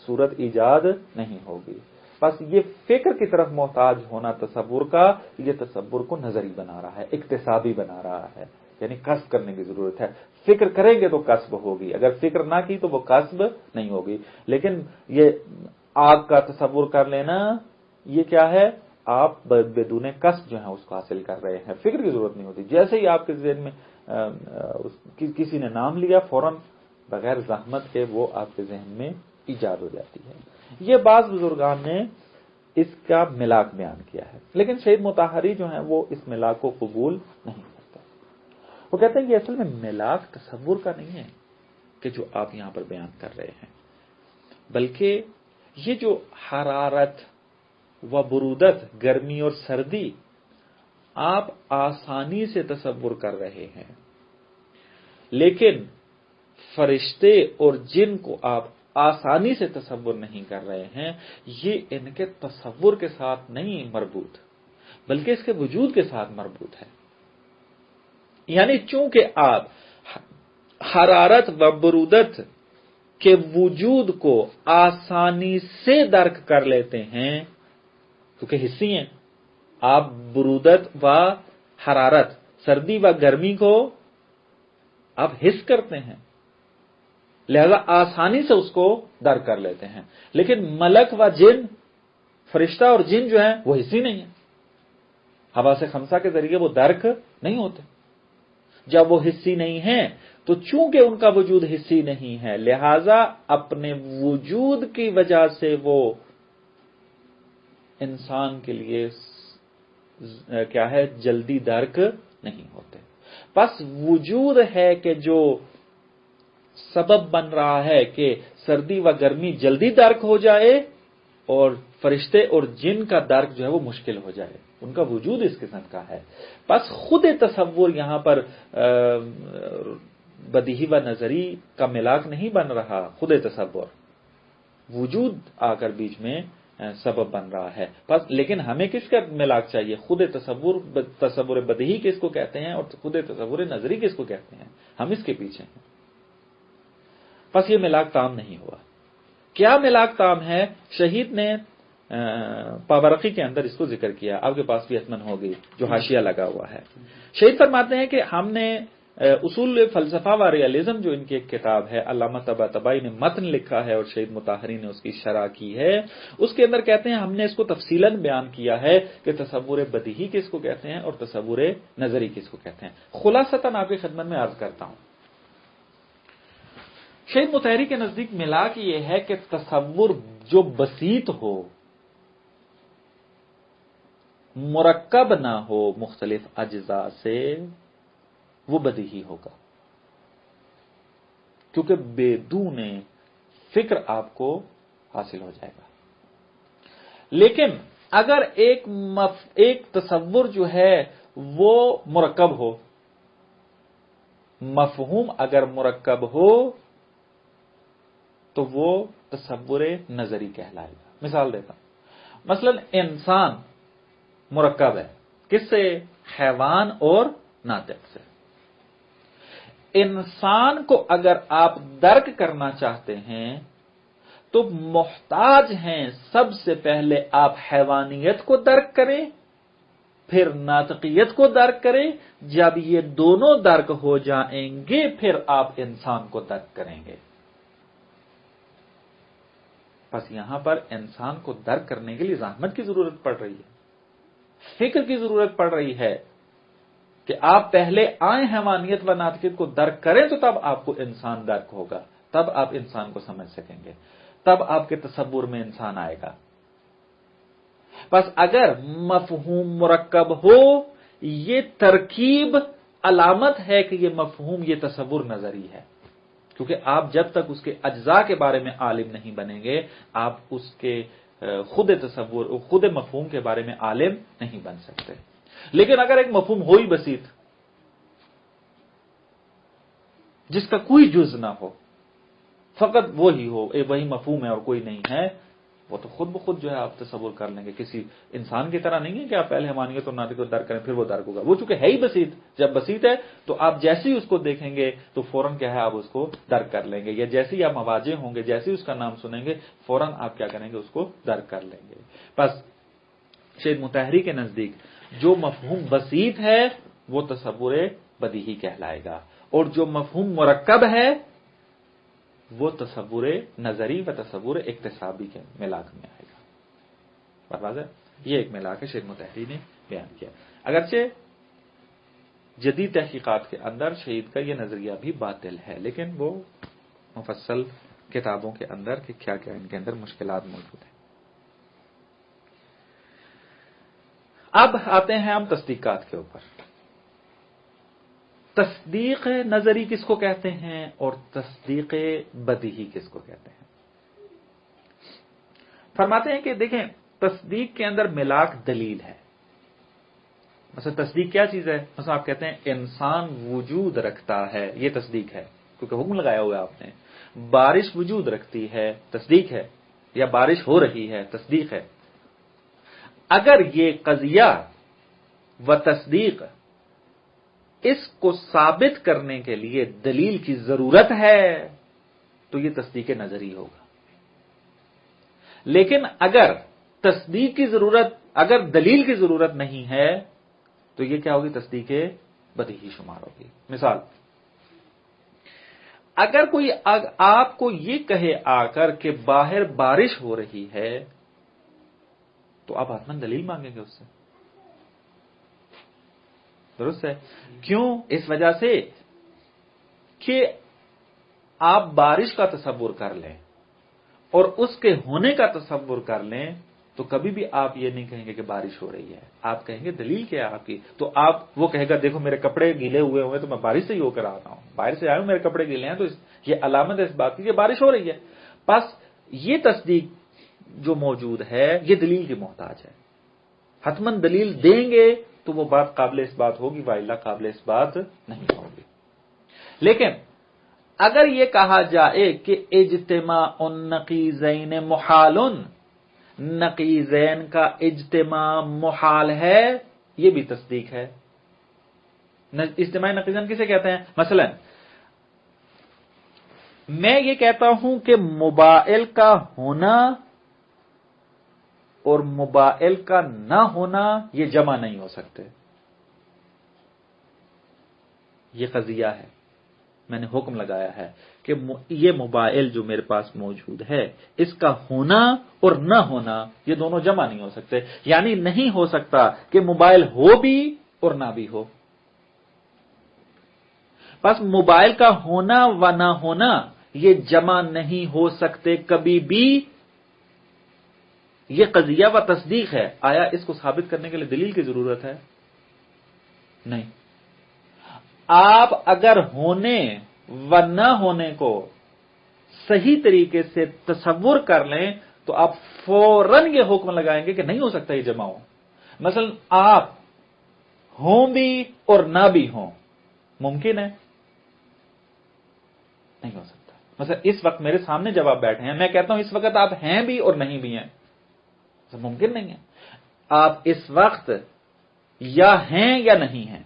صورت ایجاد نہیں ہوگی. بس یہ فکر کی طرف محتاج ہونا تصور کا، یہ تصور کو نظری بنا رہا ہے، اکتسابی بنا رہا ہے، یعنی کسب کرنے کی ضرورت ہے. فکر کریں گے تو کسب ہوگی، اگر فکر نہ کی تو وہ کسب نہیں ہوگی. لیکن یہ آگ کا تصور کر لینا یہ کیا ہے؟ آپ بدون کسب جو ہے اس کو حاصل کر رہے ہیں، فکر کی ضرورت نہیں ہوتی. جیسے ہی آپ کے ذہن میں کسی نے نام لیا فوراً بغیر زحمت کے وہ آپ کے ذہن میں ایجاد ہو جاتی ہے. یہ بعض بزرگان نے اس کا ملاک بیان کیا ہے، لیکن سید مطہری جو ہیں وہ اس ملاک کو قبول نہیں کرتے. وہ کہتے ہیں کہ اصل میں ملاک تصور کا نہیں ہے کہ جو آپ یہاں پر بیان کر رہے ہیں، بلکہ یہ جو حرارت و برودت، گرمی اور سردی آپ آسانی سے تصور کر رہے ہیں، لیکن فرشتے اور جن کو آپ آسانی سے تصور نہیں کر رہے ہیں، یہ ان کے تصور کے ساتھ نہیں مربوط بلکہ اس کے وجود کے ساتھ مربوط ہے. یعنی چونکہ آپ حرارت و برودت کے وجود کو آسانی سے درک کر لیتے ہیں کیونکہ حصی ہیں، آپ برودت و حرارت، سردی و گرمی کو آپ حس کرتے ہیں، لہذا آسانی سے اس کو درک کر لیتے ہیں. لیکن ملک و جن، فرشتہ اور جن جو ہیں وہ حصی نہیں ہیں، حواس خمسہ کے ذریعے وہ درک نہیں ہوتے. جب وہ حصی نہیں ہیں تو چونکہ ان کا وجود حصی نہیں ہے، لہذا اپنے وجود کی وجہ سے وہ انسان کے لیے کیا ہے؟ جلدی درک نہیں ہوتے. بس وجود ہے کہ جو سبب بن رہا ہے کہ سردی و گرمی جلدی درک ہو جائے اور فرشتے اور جن کا درک جو ہے وہ مشکل ہو جائے، ان کا وجود اس قسم کا ہے. بس خود تصور یہاں پر بدیہی و نظری کا ملاک نہیں بن رہا، خود تصور وجود آ کر بیچ میں سبب بن رہا ہے. بس لیکن ہمیں کس کا ملاک چاہیے؟ خود تصور بدیہی کس کو کہتے ہیں اور خود تصور نظری کس کو کہتے ہیں، ہم اس کے پیچھے ہیں. بس یہ ملاک تام نہیں ہوا. کیا ملاک تام ہے؟ شہید نے پاورقی کے اندر اس کو ذکر کیا، آپ کے پاس بھی حتمن ہوگی جو حاشیہ لگا ہوا ہے. شہید فرماتے ہیں کہ ہم نے اصول فلسفہ و ریالزم جو ان کی ایک کتاب ہے، علامہ طباطبائی نے متن لکھا ہے اور شہید مطہری نے اس کی شرح کی ہے، اس کے اندر کہتے ہیں ہم نے اس کو تفصیلاً بیان کیا ہے کہ تصور بدیہی کس کو کہتے ہیں اور تصور نظری کس کو کہتے ہیں. خلاصتاً آپ کی خدمت میں عرض کرتا ہوں، شہید مطہری کے نزدیک ملاک یہ ہے کہ تصور جو بسیط ہو، مرکب نہ ہو مختلف اجزاء سے، وہ بدیہی ہوگا، کیونکہ بدون فکر آپ کو حاصل ہو جائے گا. لیکن اگر ایک تصور جو ہے وہ مرکب ہو، مفہوم اگر مرکب ہو تو وہ تصور نظری کہلائے گا. مثال دیتا ہوں، مثلا انسان مرکب ہے، کس سے؟ حیوان اور ناطق سے. انسان کو اگر آپ درک کرنا چاہتے ہیں تو محتاج ہیں سب سے پہلے آپ حیوانیت کو درک کریں، پھر ناطقیت کو درک کریں. جب یہ دونوں درک ہو جائیں گے پھر آپ انسان کو درک کریں گے. بس یہاں پر انسان کو درک کرنے کے لیے زحمت کی ضرورت پڑ رہی ہے، فکر کی ضرورت پڑ رہی ہے کہ آپ پہلے آئیں حیوانیت و ناطقیت کو درک کریں تو تب آپ کو انسان درک ہوگا، تب آپ انسان کو سمجھ سکیں گے، تب آپ کے تصور میں انسان آئے گا. بس اگر مفہوم مرکب ہو، یہ ترکیب علامت ہے کہ یہ مفہوم، یہ تصور نظری ہے. کیونکہ آپ جب تک اس کے اجزاء کے بارے میں عالم نہیں بنیں گے، آپ اس کے خود تصور، خود مفہوم کے بارے میں عالم نہیں بن سکتے. لیکن اگر ایک مفہوم ہو ہی بسیط، جس کا کوئی جز نہ ہو، فقط وہی ہو، وہی مفہوم ہے اور کوئی نہیں ہے، وہ تو خود بخود جو ہے آپ تصور کر لیں گے. کسی انسان کی طرح نہیں ہے کہ آپ پہلے حیوانیت اور ناطق کو درک کریں پھر وہ درک ہوگا. وہ چونکہ ہے ہی بسیط، جب بسیط ہے تو آپ جیسے ہی اس کو دیکھیں گے تو فوراً کیا ہے، آپ اس کو درک کر لیں گے. یا جیسے ہی آپ مواجہ ہوں گے، جیسے ہی اس کا نام سنیں گے، فوراً آپ کیا کریں گے، اس کو درک کر لیں گے. بس شہید مطہری کے نزدیک جو مفہوم بسیط ہے وہ تصور بدیہی کہلائے گا، اور جو مفہوم مرکب ہے وہ تصور نظری و تصور اکتسابی کے ملاک میں آئے گا. واضح ہے؟ یہ ایک ملاک ہے شہید مطہری نے بیان کیا. اگرچہ جدید تحقیقات کے اندر شہید کا یہ نظریہ بھی باطل ہے، لیکن وہ مفصل کتابوں کے اندر کہ کیا کیا ان کے اندر مشکلات موجود ہیں. اب آتے ہیں ہم تصدیقات کے اوپر. تصدیق نظری کس کو کہتے ہیں اور تصدیق بدیہی کس کو کہتے ہیں؟ فرماتے ہیں کہ دیکھیں، تصدیق کے اندر ملاک دلیل ہے. مثلا تصدیق کیا چیز ہے؟ مثلا آپ کہتے ہیں انسان وجود رکھتا ہے، یہ تصدیق ہے کیونکہ حکم لگایا ہوا ہے آپ نے. بارش وجود رکھتی ہے، تصدیق ہے. یا بارش ہو رہی ہے، تصدیق ہے. اگر یہ قضیہ و تصدیق اس کو ثابت کرنے کے لیے دلیل کی ضرورت ہے تو یہ تصدیق نظری ہوگا. لیکن اگر تصدیق کی ضرورت، اگر دلیل کی ضرورت نہیں ہے تو یہ کیا ہوگی؟ تصدیق بدیہی شمار ہوگی. مثال، اگر کوئی آپ کو یہ کہے آ کر کہ باہر بارش ہو رہی ہے تو آپ حتماً دلیل مانگیں گے اس سے. درست ہے؟ کیوں؟ اس وجہ سے کہ آپ بارش کا تصور کر لیں اور اس کے ہونے کا تصور کر لیں تو کبھی بھی آپ یہ نہیں کہیں گے کہ بارش ہو رہی ہے. آپ کہیں گے دلیل کیا ہے آپ کی؟ تو آپ وہ کہے گا دیکھو میرے کپڑے گیلے ہوئے ہوئے تو میں بارش سے ہی ہو کر آتا ہوں، باہر سے آیا ہوں میرے کپڑے گیلے ہیں تو یہ علامت ہے اس بات کی کہ بارش ہو رہی ہے. بس یہ تصدیق جو موجود ہے یہ دلیل کی محتاج ہے. حتماً دلیل دیں گے تو وہ بات قابل اس بات ہوگی، والا قابل اس بات نہیں ہوگی. لیکن اگر یہ کہا جائے کہ اجتماع النقیضین محال، نقیزین کا اجتماع محال ہے، یہ بھی تصدیق ہے۔ اجتماع نقیزین کسے کہتے ہیں؟ مثلا میں یہ کہتا ہوں کہ موبائل کا ہونا اور موبائل کا نہ ہونا یہ جمع نہیں ہو سکتے، یہ قضیہ ہے، میں نے حکم لگایا ہے کہ یہ موبائل جو میرے پاس موجود ہے اس کا ہونا اور نہ ہونا یہ دونوں جمع نہیں ہو سکتے، یعنی نہیں ہو سکتا کہ موبائل ہو بھی اور نہ بھی ہو۔ بس موبائل کا ہونا و نہ ہونا یہ جمع نہیں ہو سکتے کبھی بھی، یہ قضیہ و تصدیق ہے۔ آیا اس کو ثابت کرنے کے لیے دلیل کی ضرورت ہے؟ نہیں۔ آپ اگر ہونے و نہ ہونے کو صحیح طریقے سے تصور کر لیں تو آپ فوراً یہ حکم لگائیں گے کہ نہیں ہو سکتا یہ جمع ہو۔ مثلا آپ ہوں بھی اور نہ بھی ہوں، ممکن ہے؟ نہیں ہو سکتا۔ مثلا اس وقت میرے سامنے جب آپ بیٹھے ہیں، میں کہتا ہوں اس وقت آپ ہیں بھی اور نہیں بھی ہیں، ممکن نہیں ہے۔ آپ اس وقت یا ہیں یا نہیں ہیں،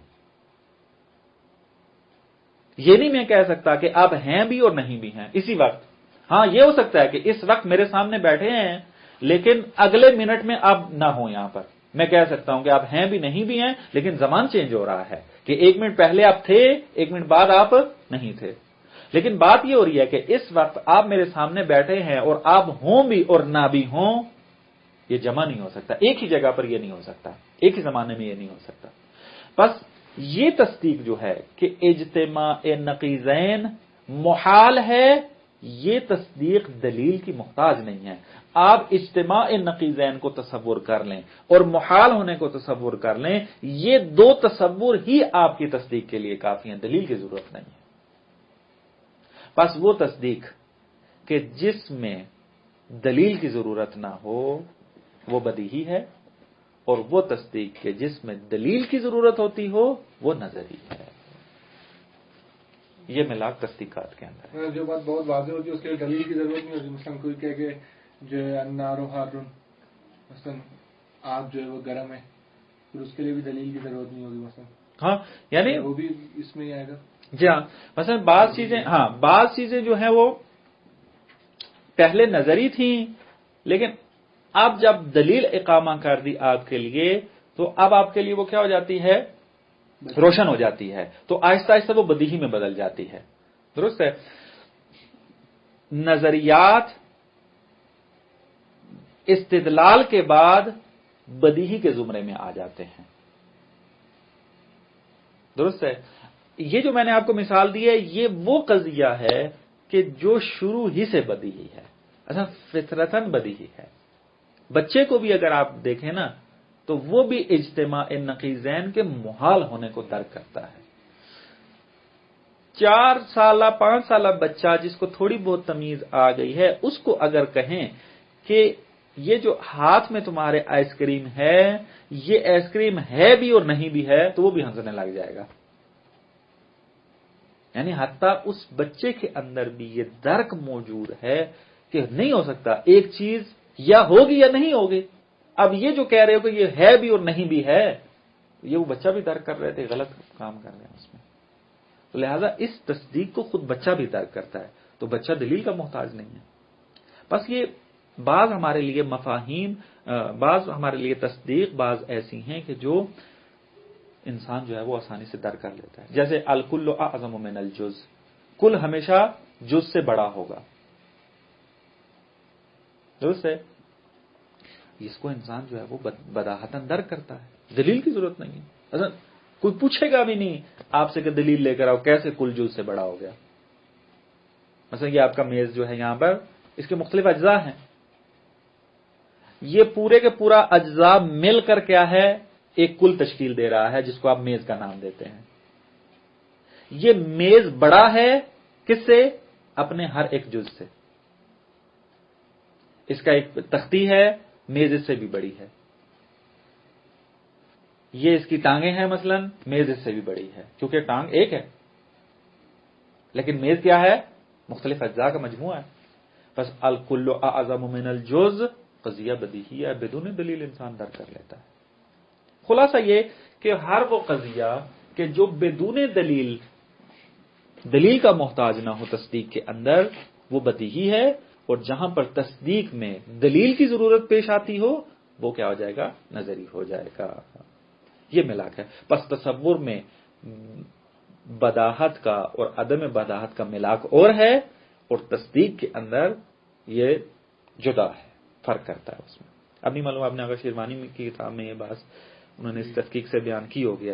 یہ نہیں میں کہہ سکتا کہ آپ ہیں بھی اور نہیں بھی ہیں اسی وقت۔ ہاں یہ ہو سکتا ہے کہ اس وقت میرے سامنے بیٹھے ہیں لیکن اگلے منٹ میں آپ نہ ہوں یہاں پر، میں کہہ سکتا ہوں کہ آپ ہیں بھی نہیں بھی ہیں، لیکن زمان چینج ہو رہا ہے کہ ایک منٹ پہلے آپ تھے، ایک منٹ بعد آپ نہیں تھے۔ لیکن بات یہ ہو رہی ہے کہ اس وقت آپ میرے سامنے بیٹھے ہیں اور آپ ہوں بھی اور نہ بھی ہوں، یہ جمع نہیں ہو سکتا، ایک ہی جگہ پر یہ نہیں ہو سکتا، ایک ہی زمانے میں یہ نہیں ہو سکتا۔ بس یہ تصدیق جو ہے کہ اجتماع نقیزین محال ہے، یہ تصدیق دلیل کی محتاج نہیں ہے۔ آپ اجتماع نقیزین کو تصور کر لیں اور محال ہونے کو تصور کر لیں، یہ دو تصور ہی آپ کی تصدیق کے لیے کافی ہیں، دلیل کی ضرورت نہیں ہے۔ بس وہ تصدیق کہ جس میں دلیل کی ضرورت نہ ہو وہ بدیہی ہے، اور وہ تصدیق کہ جس میں دلیل کی ضرورت ہوتی ہو وہ نظری ہے۔ یہ ملاک تصدیقات کے اندر جو بات بہت واضح ہوتی ہے اس کے لیے دلیل کی ضرورت نہیں ہوتی۔ مثلا کوئی کہے کہ جو النار حارٌ، مثلا آگ جو ہے وہ گرم ہے، پھر اس کے لیے بھی دلیل کی ضرورت نہیں ہوگی مثلا۔ ہاں یعنی وہ بھی اس میں ہی آئے گا۔ جی ہاں، مثلا بعض چیزیں جو ہیں وہ پہلے نظری تھیں، لیکن اب جب دلیل اقامہ کر دی آپ کے لیے تو اب آپ کے لیے وہ کیا ہو جاتی ہے؟ روشن ہو جاتی ہے، تو آہستہ آہستہ وہ بدیہی میں بدل جاتی ہے۔ درست ہے؟ نظریات استدلال کے بعد بدیہی کے زمرے میں آ جاتے ہیں۔ درست ہے؟ یہ جو میں نے آپ کو مثال دی ہے یہ وہ قضیہ ہے کہ جو شروع ہی سے بدیہی ہے، اچھا فطرتاً بدیہی ہے۔ بچے کو بھی اگر آپ دیکھیں نا تو وہ بھی اجتماع نقیزین کے محال ہونے کو درک کرتا ہے۔ 4 سالہ 5 سالہ بچہ جس کو تھوڑی بہت تمیز آ گئی ہے، اس کو اگر کہیں کہ یہ جو ہاتھ میں تمہارے آئس کریم ہے یہ آئس کریم ہے بھی اور نہیں بھی ہے تو وہ بھی ہنسنے لگ جائے گا۔ یعنی حتیٰ اس بچے کے اندر بھی یہ درک موجود ہے کہ نہیں ہو سکتا، ایک چیز یا ہوگی یا نہیں ہوگی۔ اب یہ جو کہہ رہے ہو کہ یہ ہے بھی اور نہیں بھی ہے، یہ وہ بچہ بھی درک کر رہے تھے، غلط کام کر رہے ہیں اس میں۔ تو لہذا اس تصدیق کو خود بچہ بھی درک کرتا ہے، تو بچہ دلیل کا محتاج نہیں ہے۔ بس یہ بعض ہمارے لیے مفاہیم، بعض ہمارے لیے تصدیق بعض ایسی ہیں کہ جو انسان جو ہے وہ آسانی سے درک کر لیتا ہے۔ جیسے الکل اعظم من الجز، کل ہمیشہ جز سے بڑا ہوگا۔ درست ہے؟ اس کو انسان جو ہے وہ بداہتاً درک کرتا ہے، دلیل کی ضرورت نہیں ہے۔ اصلا کوئی پوچھے گا بھی نہیں آپ سے کہ دلیل لے کر آؤ کیسے کل جز سے بڑا ہو گیا۔ مثلا یہ آپ کا میز جو ہے یہاں پر اس کے مختلف اجزاء ہیں، یہ پورے کے پورا اجزاء مل کر کیا ہے ایک کل تشکیل دے رہا ہے جس کو آپ میز کا نام دیتے ہیں۔ یہ میز بڑا ہے کس سے؟ اپنے ہر ایک جز سے۔ اس کا ایک تختی ہے، میز اس سے بھی بڑی ہے۔ یہ اس کی ٹانگیں ہیں مثلا، میز اس سے بھی بڑی ہے، کیونکہ ٹانگ ایک ہے، لیکن میز کیا ہے؟ مختلف اجزاء کا مجموعہ ہے۔ بس الکل اعظم من الجز، قضیہ بدیہی ہے، بدون دلیل انسان در کر لیتا ہے۔ خلاصہ یہ کہ ہر وہ قضیہ کہ جو بدون دلیل کا محتاج نہ ہو تصدیق کے اندر، وہ بدیہی ہے، اور جہاں پر تصدیق میں دلیل کی ضرورت پیش آتی ہو وہ کیا ہو جائے گا؟ نظری ہو جائے گا۔ یہ ملاک ہے۔ پس تصور میں بداہت کا اور عدم بداہت کا ملاک اور ہے، اور تصدیق کے اندر یہ جدا ہے، فرق کرتا ہے اس میں۔ اب نہیں معلوم آپ نے اگر شیروانی کی کتاب میں یہ بات انہوں نے اس تحقیق سے بیان کی ہوگی۔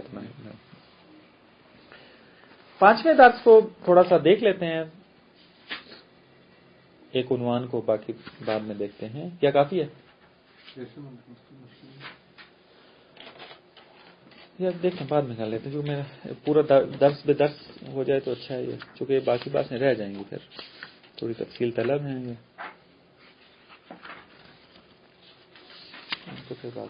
پانچویں درس کو تھوڑا سا دیکھ لیتے ہیں، ایک عنوان کو، باقی بعد میں دیکھتے ہیں۔ کیا کافی ہے؟ یا دیکھیں بعد میں کر لیتے ہیں، جو میرا پورا درس بے درس ہو جائے تو اچھا ہے یہ، چونکہ باقی باتیں رہ جائیں گی، پھر تھوڑی تفصیل طلب ہیں یہ تو پھر بعد